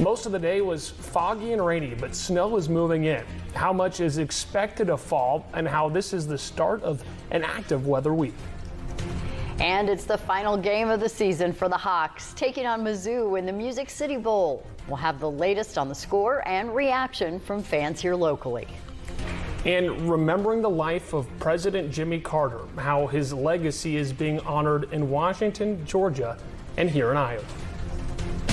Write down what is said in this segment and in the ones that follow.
Most of the day was foggy and rainy, but snow is moving in. How much is expected to fall and how this is the start of an active weather week. And it's the final game of the season for the Hawks, taking on Mizzou in the Music City Bowl. We'll have the latest on the score and reaction from fans here locally. And remembering the life of President Jimmy Carter, how his legacy is being honored in Washington, Georgia, and here in Iowa.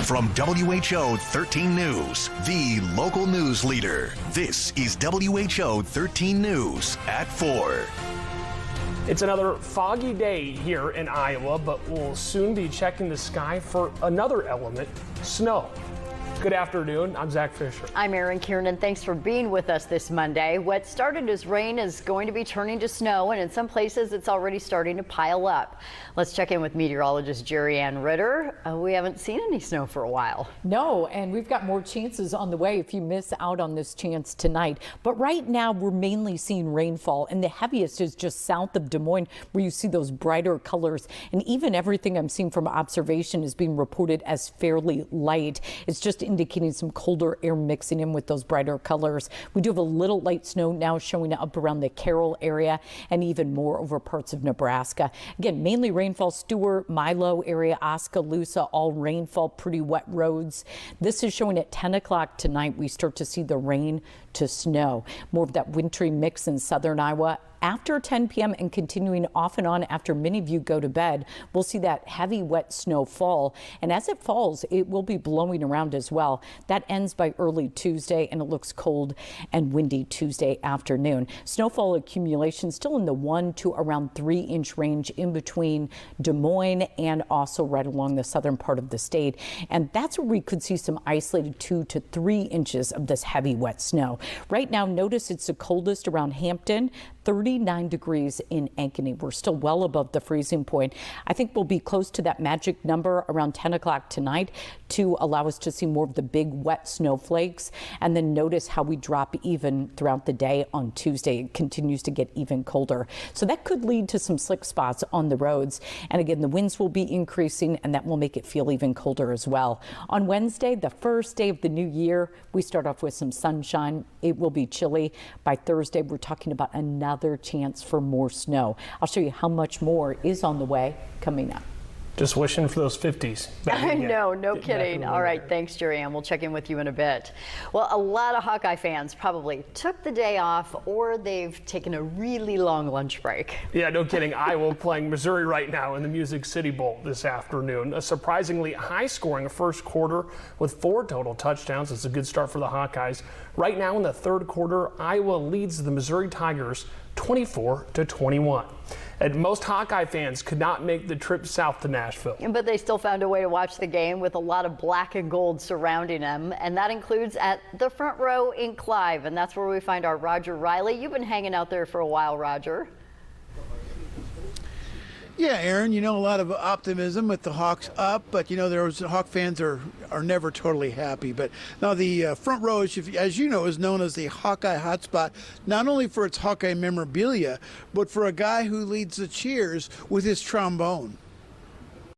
From WHO 13 News, the local news leader, this is WHO 13 News at 4. It's another foggy day here in Iowa, but we'll soon be checking the sky for another element, snow. Good afternoon. I'm Zach Fisher. I'm Erin Kiernan. Thanks for being with us this Monday. What started as rain is going to be turning to snow, and in some places it's already starting to pile up. Let's check in with meteorologist Jerry Ann Ritter. We haven't seen any snow for a while. No, and we've got more chances on the way if you miss out on this chance tonight. But right now we're mainly seeing rainfall, and the heaviest is just south of Des Moines, where you see those brighter colors. And even everything I'm seeing from observation is being reported as fairly light. It's just indicating some colder air mixing in with those brighter colors. We do have a little light snow now showing up around the Carroll area and even more over parts of Nebraska. Again, mainly rainfall, Stewart, Milo area, Oskaloosa, all rainfall, pretty wet roads. This is showing at 10 o'clock tonight. We start to see the rain to snow. More of that wintry mix in southern Iowa. After 10 p.m. and continuing off and on after many of you go to bed, we'll see that heavy wet snow fall. And as it falls, it will be blowing around as well. That ends by early Tuesday, and it looks cold and windy Tuesday afternoon. Snowfall accumulation still in the 1 to around 3-inch range in between Des Moines and also right along the southern part of the state. And that's where we could see some isolated 2 to 3 inches of this heavy wet snow. Right now, notice it's the coldest around Hampton, 39 degrees in Ankeny. We're still well above the freezing point. I think we'll be close to that magic number around 10 o'clock tonight to allow us to see more of the big wet snowflakes. And then notice how we drop even throughout the day on Tuesday. It continues to get even colder. So that could lead to some slick spots on the roads. And again, the winds will be increasing, and that will make it feel even colder as well. On Wednesday, the first day of the new year, we start off with some sunshine. It will be chilly. By Thursday, we're talking about another chance for more snow. I'll show you how much more is on the way coming up. Just wishing for those 50s. I know, no kidding. All right, thanks, Jerry Ann. We'll check in with you in a bit. Well, a lot of Hawkeye fans probably took the day off, or they've taken a really long lunch break. Yeah, no kidding. Iowa playing Missouri right now in the Music City Bowl this afternoon. A surprisingly high-scoring first quarter with 4 total touchdowns. It's a good start for the Hawkeyes. Right now in the third quarter, Iowa leads the Missouri Tigers 24-21. And most Hawkeye fans could not make the trip south to Nashville. But they still found a way to watch the game with a lot of black and gold surrounding them. And that includes at the front row in Clive. And that's where we find our Roger Riley. You've been hanging out there for a while, Roger. Yeah, Aaron, a lot of optimism with the Hawks up, but those Hawk fans are never totally happy. But now the front row, as you know, is known as the Hawkeye hotspot, not only for its Hawkeye memorabilia, but for a guy who leads the cheers with his trombone.